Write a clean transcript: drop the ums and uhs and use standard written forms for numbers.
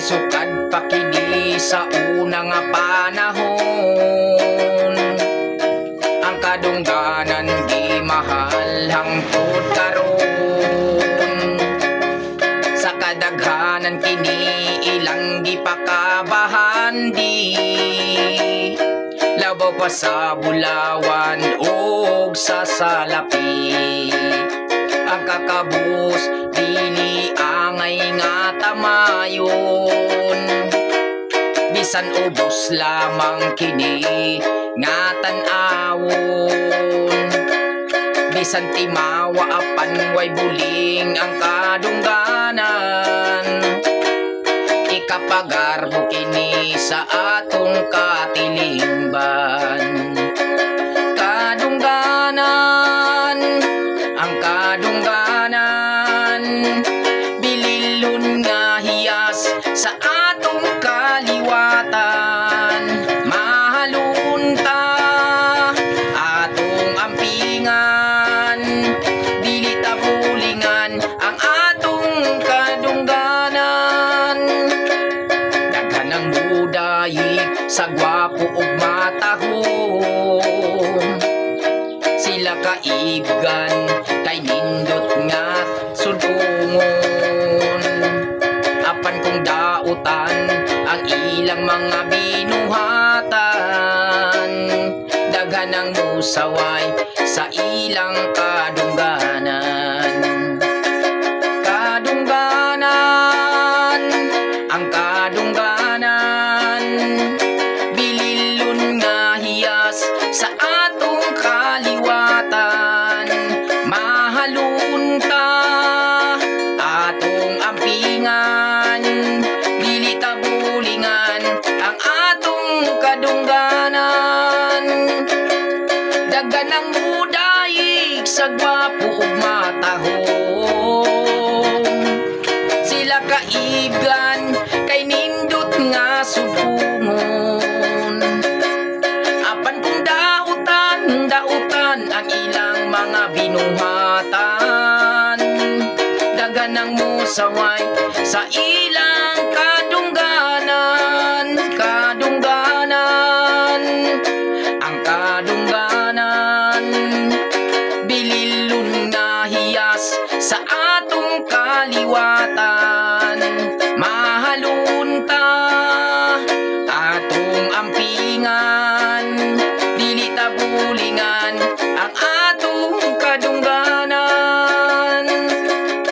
sukad pa kini sa una nga panahon. Ang kadungganan di mahal hangtod karon. Sa kadaghanan kini ilang gipakabahan di labaw pa sa bulawan ug sa salapi. Ang kakabus dili angay nga tamayon, bisan ubos lamang kini nga tan-awon. Bisan timawa apan way buling ang kadungganan, ikapagarbo kini sa atong katilingban. Kadungganan, ang kadungganan, bililon nga hiyas sa atong kaliwatan. Mahalon ta atong ampingan, dili ta bulingan ang atong kadungganan. Daghan ang budayig sa gwapo ug matahom, sila kaibgan kay nindot nga sudungon. Apan kung dautan ang ilang mga binuhatan, daghan ang musaway sa ilang kadungganan. Kadungganan, ang kadungganan, bililon nga hiyas sa atong kaliwatan. Mahalon ta atong ampingan, dili ta bulingan ang atong kadungganan. Daghan ang budayig sa gwapo ug matahom, sila kaibgan kay nindot nga sugungon. Apan kung dautan ang ilang mga binuhatan, daghan ang musaway sa ilang kadungganan. Kadungganan, ang kadungganan, bililon nga hiyas sa atong kaliwatan.